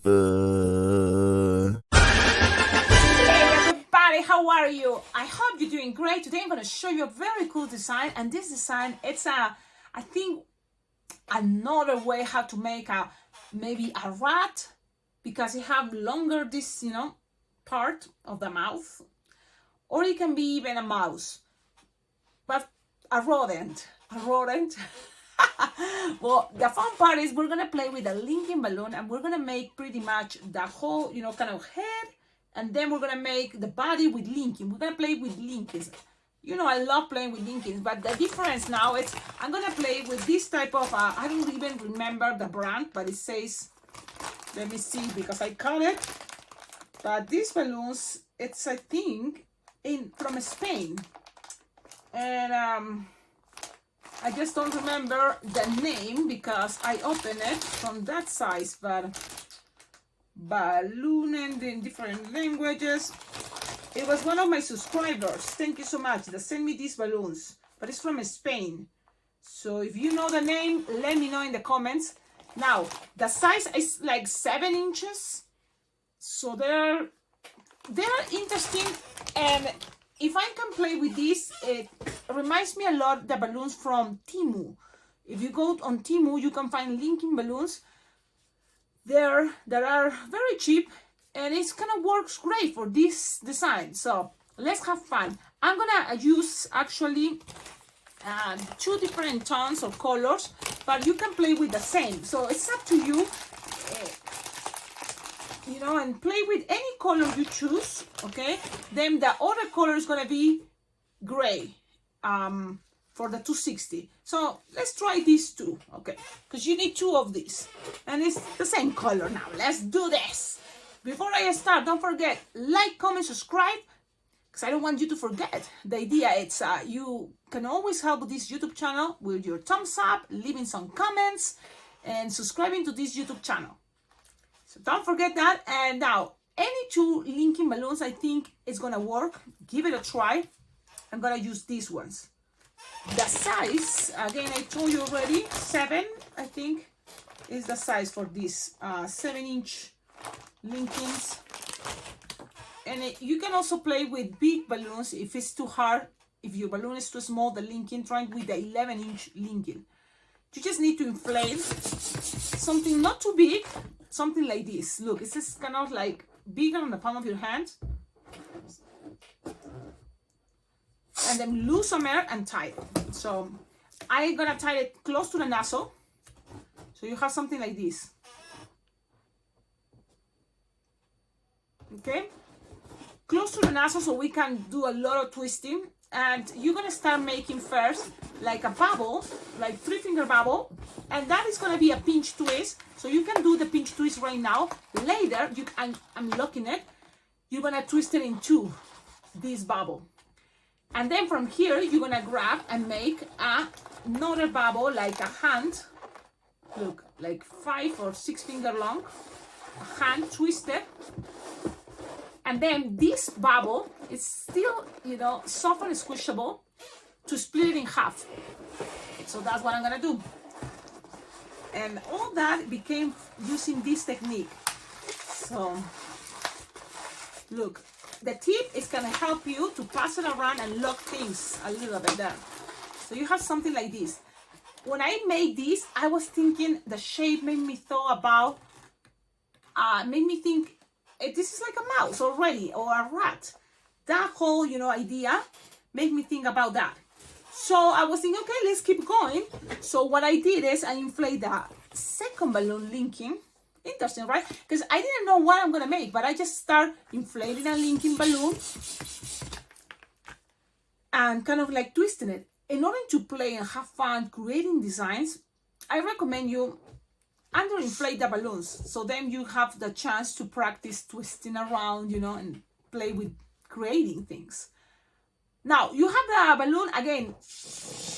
Hey everybody, how are you? I hope you're doing great. Today I'm going to show you a very cool design, and this design, it's I think another way how to make maybe a rat, because it have longer this part of the mouth, or it can be even a mouse, but a rodent. Well, the fun part is we're gonna play with a linking balloon, and we're gonna make pretty much the whole kind of head, and then we're gonna make the body with linking. We're gonna play with linkings. I love playing with linkings, but the difference now is I'm gonna play with this type of I don't even remember the brand, but it says, let me see, because I cut it, but these balloons, it's I think from Spain, and I just don't remember the name because I opened it from that size, but balloon and in different languages. It was one of my subscribers. Thank you so much. That sent me these balloons, but it's from Spain. So if you know the name, let me know in the comments. Now, the size is like 7 inches. So they're interesting, and if I can play with this, it reminds me a lot the balloons from Temu. If you go on Temu, you can find linking balloons there that are very cheap, and it kind of works great for this design. So let's have fun. I'm gonna use actually 2 different tones of colors, but you can play with the same. So it's up to you. And play with any color you choose, okay? Then the other color is gonna be gray for the 260. So let's try these 2, okay? Because you need 2 of these, and it's the same color. Now let's do this. Before I start, don't forget, like, comment, subscribe, because I don't want you to forget. The idea is you can always help this YouTube channel with your thumbs up, leaving some comments, and subscribing to this YouTube channel. So don't forget that. And now, any 2 linking balloons, I think is gonna work. Give it a try. I'm gonna use these ones. The size, again, I told you already, 7, I think, is the size for these 7-inch linkings. And you can also play with big balloons if it's too hard. If your balloon is too small, the linking, try with the 11-inch linking. You just need to inflate something not too big, something like this. Look, it's just kind of like bigger on the palm of your hand. And then lose some air and tie it. So I'm gonna tie it close to the nozzle. So you have something like this. Okay? Close to the nozzle so we can do a lot of twisting. And you're gonna start making first like a bubble, like 3-finger bubble, and that is gonna be a pinch twist. So you can do the pinch twist right now. Later, I'm locking it. You're gonna twist it into this bubble, and then from here you're gonna grab and make another bubble like a hand. Look, like 5 or 6 finger long, a hand twisted. And then this bubble is still, soft and squishable to split it in half. So that's what I'm gonna do. And all that became using this technique. So look, the tip is gonna help you to pass it around and lock things a little bit there. So you have something like this. When I made this, I was thinking the shape made me think this is like a mouse already, or a rat. That whole, idea made me think about that. So I was thinking, okay, let's keep going. So what I did is I inflate the second balloon linking. Interesting, right? Because I didn't know what I'm gonna make, but I just start inflating a linking balloon and kind of like twisting it. In order to play and have fun creating designs, I recommend you underinflate the balloons, so then you have the chance to practice twisting around, and play with creating things. Now you have the balloon again.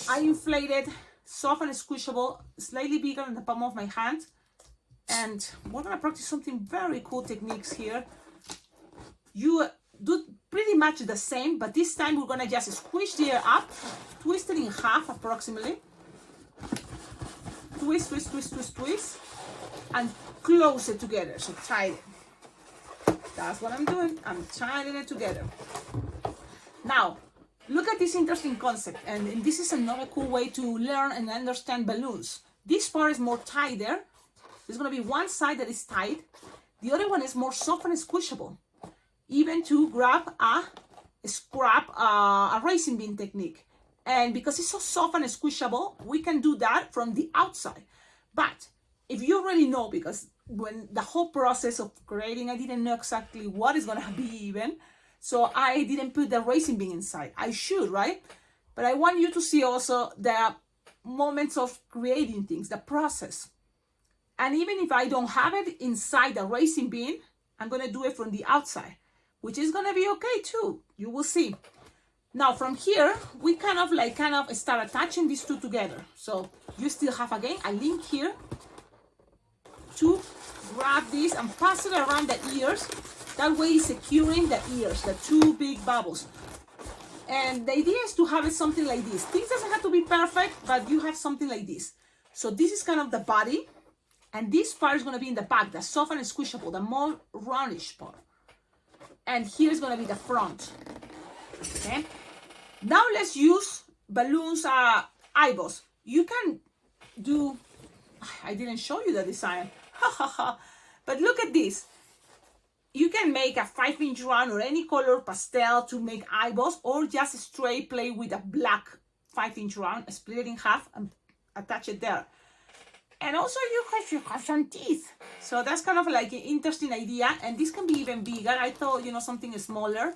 I inflated, soft and squishable, slightly bigger than the palm of my hand, and we're gonna practice something very cool techniques here. You do pretty much the same, but this time we're gonna just squish the air up, twist it in half approximately. Twist, twist, twist, twist, twist. and close it together. So tie it. That's what I'm doing. I'm tying it together. Now, look at this interesting concept, and this is another cool way to learn and understand balloons. This part is more tighter. There's going to be one side that is tight. The other one is more soft and squishable. Even to grab a racing bean technique. And because it's so soft and squishable, we can do that from the outside. But if you already know, because when the whole process of creating, I didn't know exactly what is going to be even. So I didn't put the racing bean inside. I should, right? But I want you to see also the moments of creating things, the process. And even if I don't have it inside the racing bean, I'm going to do it from the outside, which is going to be okay too. You will see. Now from here, we kind of start attaching these two together. So you still have, again, a link here to grab this and pass it around the ears. That way it's securing the ears, the two big bubbles. And the idea is to have it something like this. This doesn't have to be perfect, but you have something like this. So this is kind of the body. And this part is going to be in the back, the soft and squishable, the more roundish part. And here is going to be the front. Okay. Now let's use balloons, eyeballs. You can do, I didn't show you the design. But look at this. You can make a 5-inch round or any color pastel to make eyeballs, or just straight play with a black 5-inch round, split it in half and attach it there. And also you have some teeth. So that's kind of like an interesting idea. And this can be even bigger. I thought, something smaller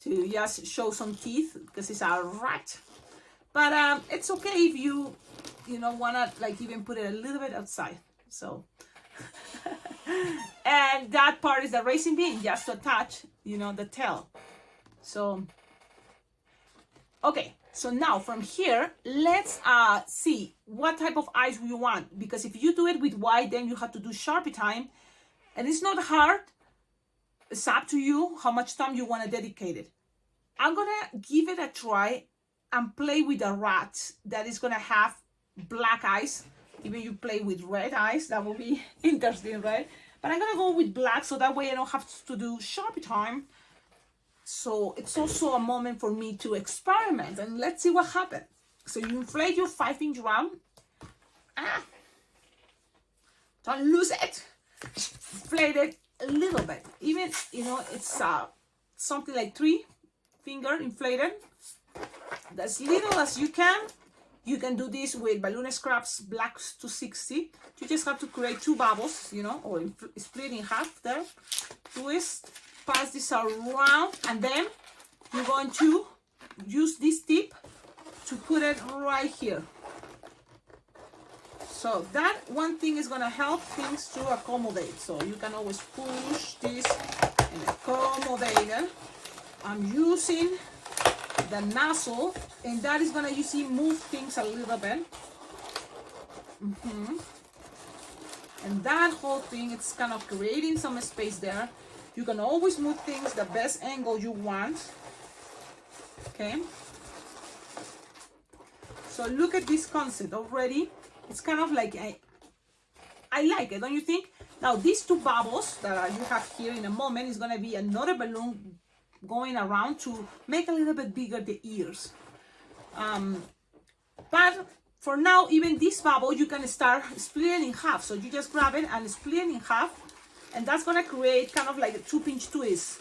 to just show some teeth because it's a rat. But it's okay if you want to even put it a little bit outside. So, and that part is the racing bean, just to attach, the tail. So, okay. So now from here, let's see what type of eyes we want. Because if you do it with white, then you have to do Sharpie time. And it's not hard. It's up to you how much time you want to dedicate it. I'm going to give it a try and play with a rat that is going to have black eyes. Even you play with red eyes, that will be interesting, right? But I'm going to go with black so that way I don't have to do Sharpie time. So it's also a moment for me to experiment and let's see what happens. So you inflate your 5-inch round. Don't lose it. Inflate it a little bit. Even, it's something like 3-finger inflated. As little as you can. You can do this with balloon scraps black 260. You just have to create 2 bubbles, or split in half there. Twist. Pass this around, and then you're going to use this tip to put it right here. So that one thing is going to help things to accommodate. So you can always push this and accommodate it. I'm using the nozzle, and that is going to usually move things a little bit. And that whole thing, it's kind of creating some space there. You can always move things the best angle you want. Okay. So look at this concept already. It's kind of like, I like it, don't you think? Now these 2 bubbles that you have here in a moment is going to be another balloon going around to make a little bit bigger the ears. But for now, even this bubble, you can start splitting in half. So you just grab it and split it in half. And that's going to create kind of like a 2-pinch twist.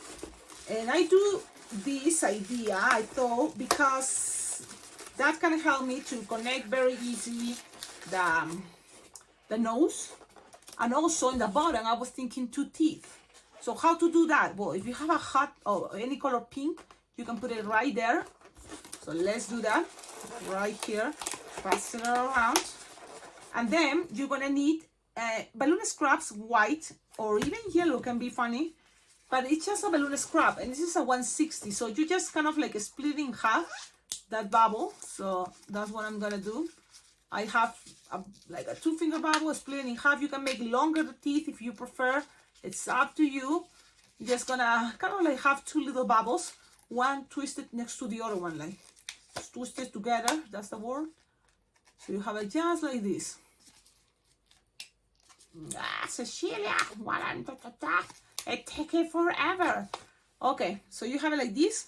And I do this idea, I thought, because that can help me to connect very easily the nose. And also in the bottom, I was thinking 2 teeth. So how to do that? Well, if you have a hot or any color pink, you can put it right there. So let's do that right here. Pass it around. And then you're going to need balloon scraps white, or even yellow can be funny, but it's just a balloon scrap, and this is a 160. So you just kind of like split in half that bubble. So that's what I'm gonna do. I have like a 2-finger bubble, split in half. You can make longer the teeth if you prefer. It's up to you. You're just gonna kind of like have 2 little bubbles, one twisted next to the other one, like twisted together. That's the word. So you have it just like this. Cecilia, it takes forever. Okay, so you have it like this,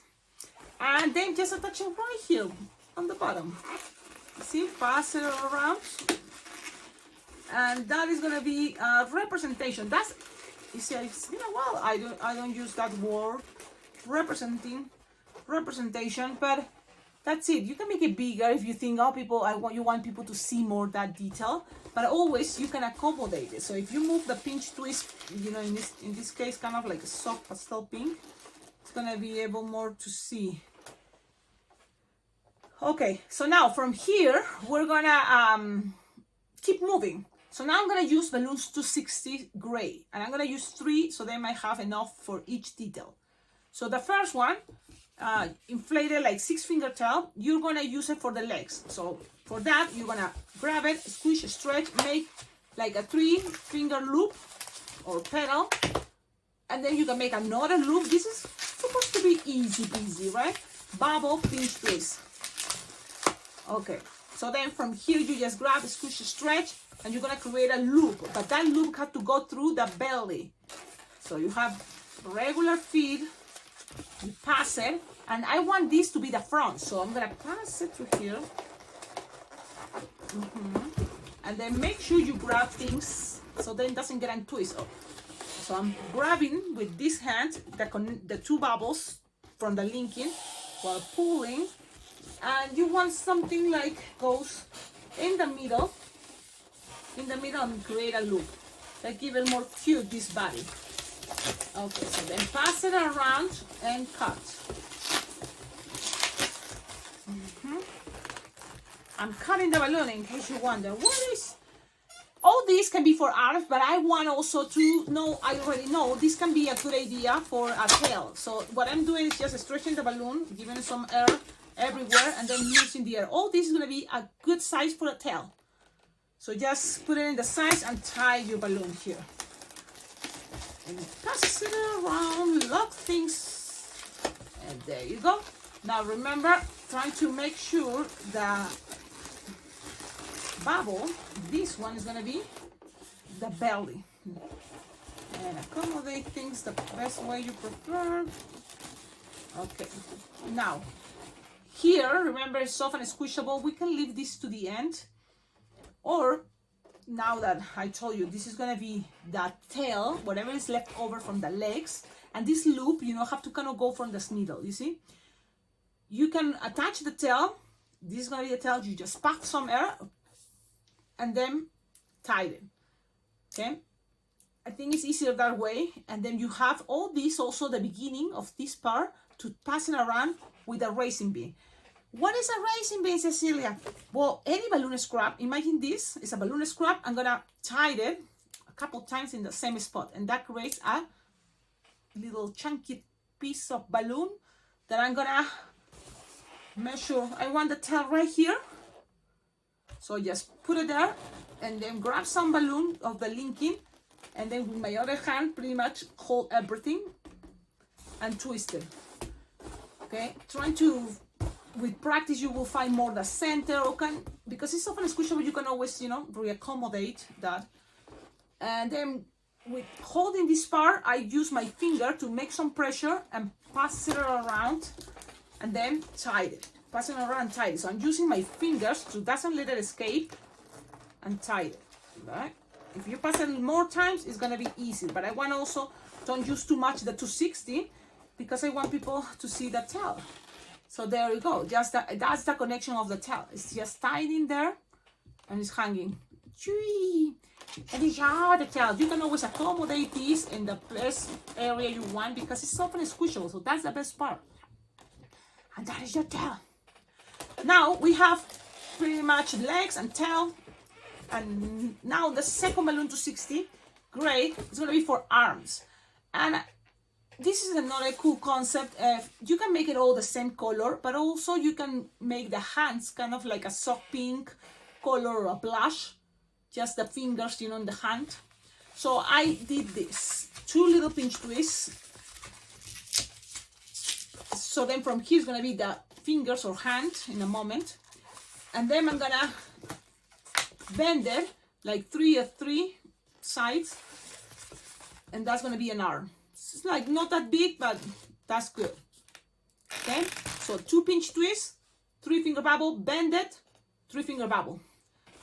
and then just attach it right here on the bottom. See, pass it around, and that is gonna be a representation. That's, you see, it's been a while I don't use that word, representation, but that's it. You can make it bigger if you think, oh, you want people to see more that detail, but always you can accommodate it. So if you move the pinch twist, you know, in this case, kind of like a soft pastel pink, it's gonna be able more to see. Okay, so now from here we're gonna keep moving. So now I'm gonna use balloons 260 gray, and I'm gonna use 3 so they might have enough for each detail. So the first one, inflated like 6-finger tail, you're gonna use it for the legs. So for that, you're gonna grab it, squish, stretch, make like a 3-finger loop or pedal, and then you can make another loop. This is supposed to be easy peasy, right? Bubble, pinch, twist. Okay, so then from here you just grab, squish, stretch, and you're gonna create a loop, but that loop has to go through the belly. So you have regular feed, you pass it, and I want this to be the front, so I'm gonna pass it through here. And then make sure you grab things so then it doesn't get untwisted. Oh. So I'm grabbing with this hand the 2 bubbles from the linking while pulling, and you want something like goes in the middle and create a loop that give it more cute, this body. Okay, so then pass it around and cut. I'm cutting the balloon in case you wonder, what is... All these can be for arms, but I want also to know, I already know, this can be a good idea for a tail. So what I'm doing is just stretching the balloon, giving it some air everywhere, and then using the air. All this is going to be a good size for a tail. So just put it in the size and tie your balloon here. And pass it around, lock things, and there you go. Now remember, trying to make sure the bubble, this one is going to be the belly. And accommodate things the best way you prefer. Okay, now here, remember, it's soft and squishable. We can leave this to the end, or now that I told you this is gonna be the tail, whatever is left over from the legs, and this loop, you know, have to kind of go from this middle. You see, you can attach the tail. This is gonna be the tail. You just pack some air and then tie it. Okay, I think it's easier that way. And then you have all this, also the beginning of this part, to pass it around with a racing bean. What is a racing bean, Cecilia? Well, any balloon scrap, imagine this is a balloon scrap. I'm gonna tie it a couple times in the same spot, and that creates a little chunky piece of balloon that I'm gonna measure. I want the tail right here, so just put it there, and then grab some balloon of the linking, and then with my other hand pretty much hold everything and twist it. Okay, trying to, with practice you will find more the center, or because it's often squishable, you can always, you know, reaccommodate that. And then with holding this part, I use my finger to make some pressure and pass it around, and then tie it. Pass it around and tie it. So I'm using my fingers to doesn't let it escape, and tie it. Right? If you pass it more times, it's gonna be easy. But I want also, don't use too much the 260, because I want people to see the tail. So there you go. Just that's the connection of the tail. It's just tied in there, and it's hanging. And it's the tail. You can always accommodate this in the best area you want, because it's soft and squishable. So that's the best part. And that is your tail. Now we have pretty much legs and tail. And now the second balloon 260 gray is going to be for arms. And this is another cool concept. You can make it all the same color, but also you can make the hands kind of like a soft pink color or a blush. Just the fingers, you know, in the hand. So I did this. 2 little pinch twists. So then from here is going to be the fingers or hand in a moment. And then I'm going to bend it like 3 of 3 sides, and that's going to be an arm. It's like not that big, but that's good. Okay, so 2 pinch twists, 3-finger bubble, bend it, 3-finger bubble,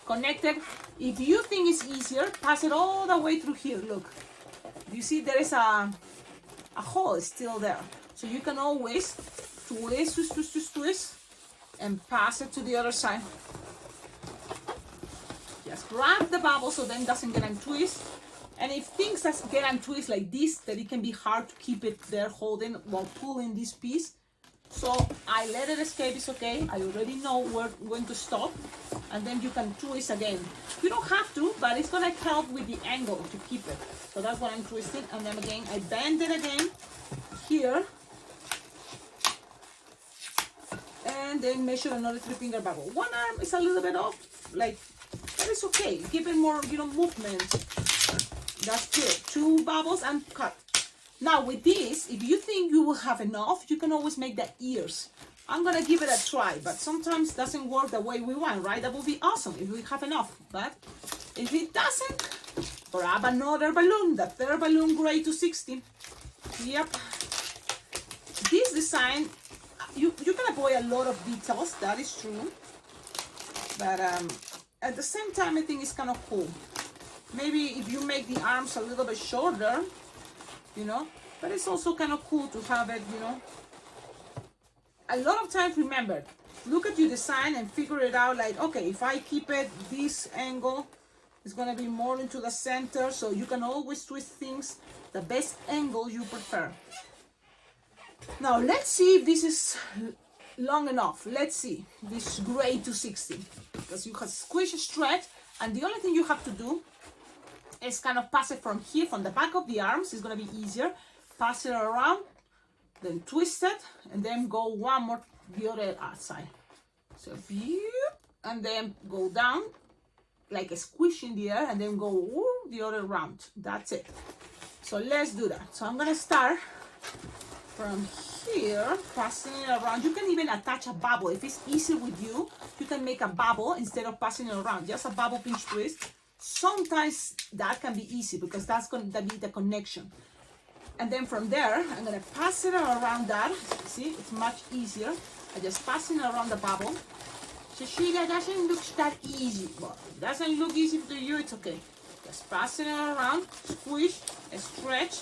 connected. If you think it's easier, pass it all the way through here. Look, you see there is a hole still there, so you can always twist, and pass it to the other side. Just grab the bubble so then it doesn't get untwist. And if things that get untwist like this, that it can be hard to keep it there holding while pulling this piece. So I let it escape, it's okay. I already know when to stop. And then you can twist again. You don't have to, but it's gonna help with the angle to keep it. So that's what I'm twisting. And then again, I bend it again here. And then measure another 3-finger bubble. One arm is a little bit off, like, but it's okay. Give it more, movement. That's good. 2 bubbles and cut. Now with this, if you think you will have enough, you can always make the ears. I'm gonna give it a try, but sometimes it doesn't work the way we want, right? That would be awesome if we have enough. But if it doesn't, grab another balloon, the 3rd balloon, gray 260. Yep. This design, you can avoid a lot of details, that is true. But at the same time, I think it's kind of cool. Maybe if you make the arms a little bit shorter, but it's also kind of cool to have it, A lot of times, remember, look at your design and figure it out, like, okay, if I keep it this angle, it's going to be more into the center, so you can always twist things the best angle you prefer. Now, let's see if this is long enough. Let's see, this gray 260, because you have squish, stretch, and the only thing you have to do is kind of pass it from here, from the back of the arms. It's going to be easier. Pass it around, then twist it, and then go one more the other side. So, and then go down, like a squish in the air, and then go the other round. That's it. So let's do that. So I'm going to start from here, passing it around. You can even attach a bubble. If it's easy with you, you can make a bubble instead of passing it around. Just a bubble pinch twist. Sometimes that can be easy because that's going to be the connection. And then from there, I'm going to pass it around that. See, it's much easier. I just passing it around the bubble. Cecilia, doesn't look that easy. Well, if it doesn't look easy to you, it's okay. Just passing it around, squish, stretch,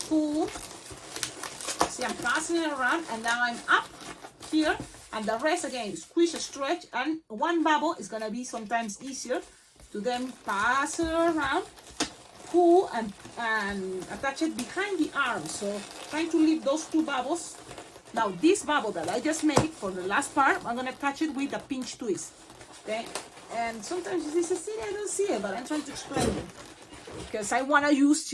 pull. See, I'm passing it around, and now I'm up here, and the rest again, squish, stretch, and one bubble is going to be sometimes easier to then pass it around, pull, and attach it behind the arm. So trying to leave those 2 bubbles. Now this bubble that I just made for the last part, I'm going to touch it with a pinch twist. Okay, and sometimes you say, Cecilia, I don't see it, but I'm trying to explain it. Because I want to use,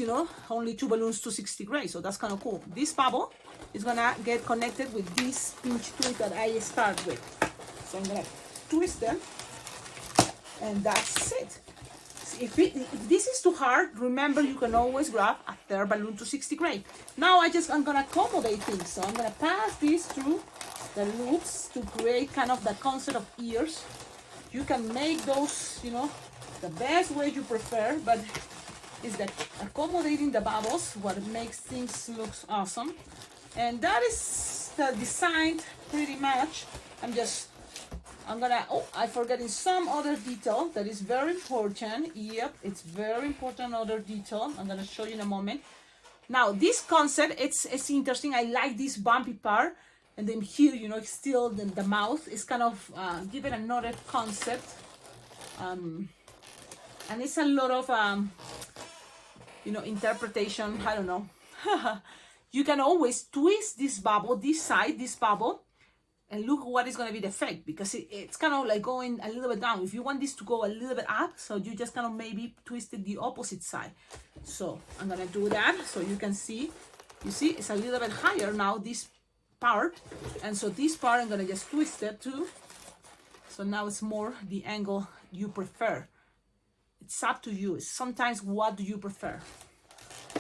only 2 balloons 260 gray, so that's kind of cool. This bubble is going to get connected with this pinch twist that I start with. So I'm going to twist them, and that's it. If this is too hard, remember you can always grab a 3rd balloon 260 gray. Now I'm going to accommodate things. So I'm going to pass this through the loops to create kind of the concept of ears. You can make those, the best way you prefer, but is that accommodating the bubbles what makes things look awesome. And that is the design pretty much. I'm forgetting some other detail that is very important. Yep, it's very important other detail. I'm gonna show you in a moment. Now this concept, it's interesting. I like this bumpy part, and then here, it's still the mouth is kind of give it another concept. And it's a lot of interpretation. I don't know. You can always twist this bubble, this bubble, and look what is going to be the effect, because it's kind of like going a little bit down. If you want this to go a little bit up, so you just kind of maybe twist it the opposite side. So I'm going to do that so you can see. You see, it's a little bit higher now, this part. And so this part, I'm going to just twist it too. So now it's more the angle you prefer. It's up to you. Sometimes what do you prefer?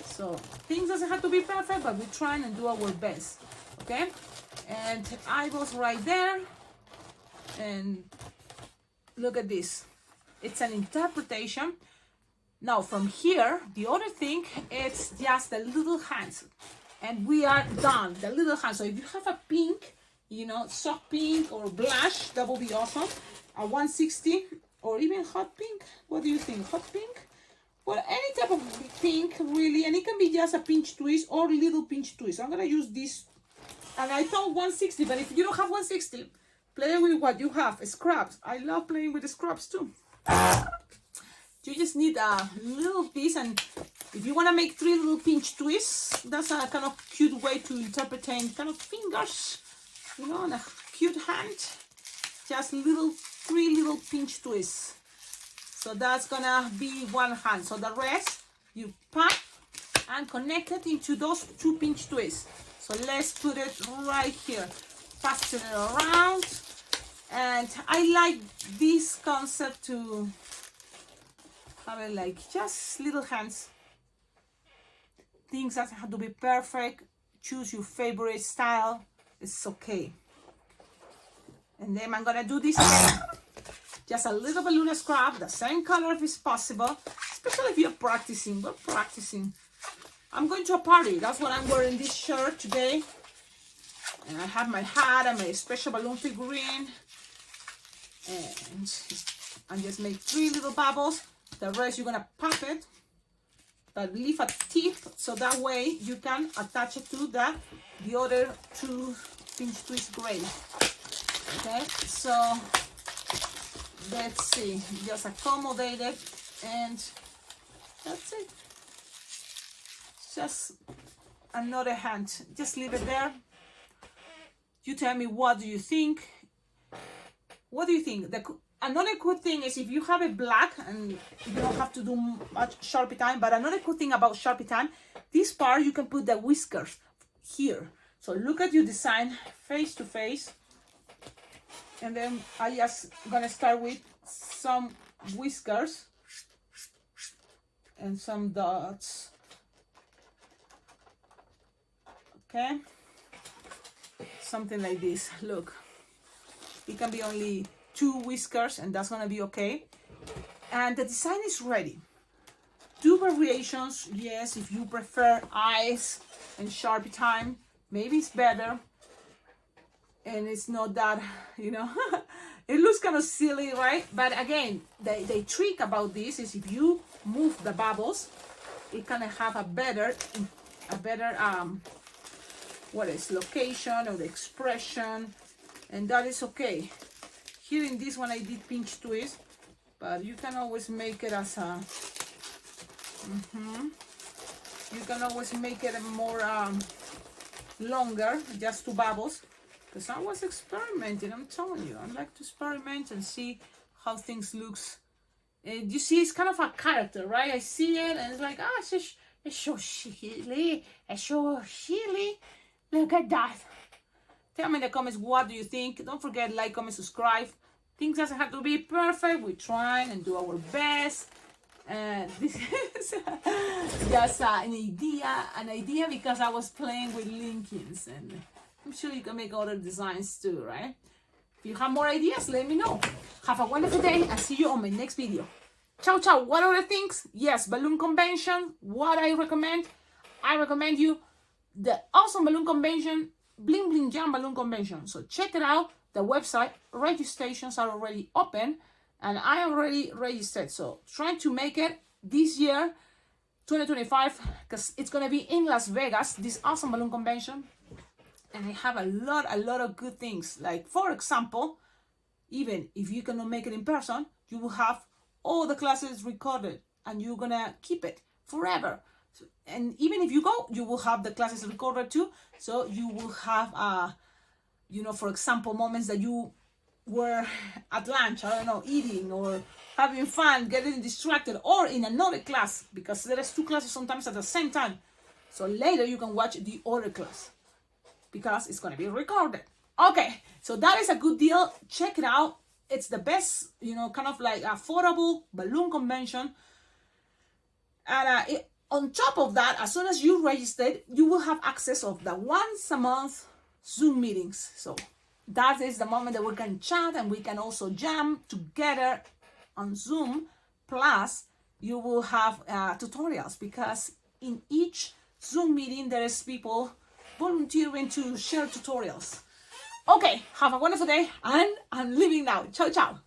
So things doesn't have to be perfect, but we try and do our best. Okay? And I was right there. And look at this. It's an interpretation. Now from here, the other thing, it's just the little hands. And we are done, the little hands. So if you have a pink, you know, soft pink or blush, that will be awesome. A 160 or even hot pink. What do you think? Hot pink? Well, any type of pink, really. And it can be just a pinch twist or little pinch twist. I'm going to use this. And I thought 160, but if you don't have 160, play with what you have. Scraps. I love playing with the scraps too. You just need a little piece, and if you want to make 3 little pinch twists, that's a kind of cute way to interpret kind of fingers, you know, and a cute hand. Just 3 little pinch twists. So that's gonna be one hand. So the rest you pop and connect it into those 2 pinch twists. So let's put it right here. Fasten it around. And I like this concept to have it like just little hands. Things that have to be perfect. Choose your favorite style. It's okay. And then I'm gonna do this again. Just a little balloon scrap, the same color if it's possible. Especially if you're practicing. We're practicing. I'm going to a party. That's what I'm wearing this shirt today. And I have my hat and my special balloon figurine. And just make 3 little bubbles. The rest you're gonna pop it, but leave a tip so that way you can attach it to the other 2 pinch twist gray. Okay, so let's see, just accommodate it, and that's it. Just another hand. Just leave it there. You tell me, what do you think? What do you think? Another good thing is if you have it black and you don't have to do much Sharpie time, but another good thing about Sharpie time, this part you can put the whiskers here. So look at your design face to face. And then I just gonna start with some whiskers and some dots. Okay, something like this. Look, it can be only 2 whiskers and that's gonna be okay. And the design is ready. Do variations, yes, if you prefer eyes and Sharpie time, maybe it's better. And it's not that, you know, it looks kind of silly, right? But again, the trick about this is if you move the bubbles, it can have a better what is location or the expression, and that is okay. Here in this one I did pinch twist, but you can always make it as a you can always make it more longer, just 2 bubbles, because I was experimenting. I'm telling you, I like to experiment and see how things looks. And you see, it's kind of a character, right? I see it and it's like, ah, it's so silly, it's so silly. Look at that. Tell me in the comments, what do you think? Don't forget, like, comment, subscribe. Things doesn't have to be perfect. We try and do our best. And this is just an idea because I was playing with Lincolns, and I'm sure you can make other designs too, right? If you have more ideas, let me know. Have a wonderful day and see you on my next video. Ciao, ciao. What other things? Yes, balloon convention. What I recommend you the awesome balloon convention, Bling Bling Jam balloon convention. So check it out. The website registrations are already open, and I already registered. So trying to make it this year, 2025, because it's gonna be in Las Vegas. This awesome balloon convention, and I have a lot of good things. Like, for example, even if you cannot make it in person, you will have all the classes recorded, and you're gonna keep it forever. And even if you go, you will have the classes recorded too. So you will have, you know, for example, moments that you were at lunch, I don't know, eating or having fun, getting distracted, or in another class, because there is 2 classes sometimes at the same time. So later you can watch the other class because it's going to be recorded. Okay, so that is a good deal. Check it out. It's the best, you know, kind of like affordable balloon convention. And on top of that, as soon as you registered, you will have access of the once a month Zoom meetings. So that is the moment that we can chat and we can also jam together on Zoom. Plus, you will have tutorials, because in each Zoom meeting there is people volunteering to share tutorials. Okay, have a wonderful day, and I'm leaving now. Ciao, ciao.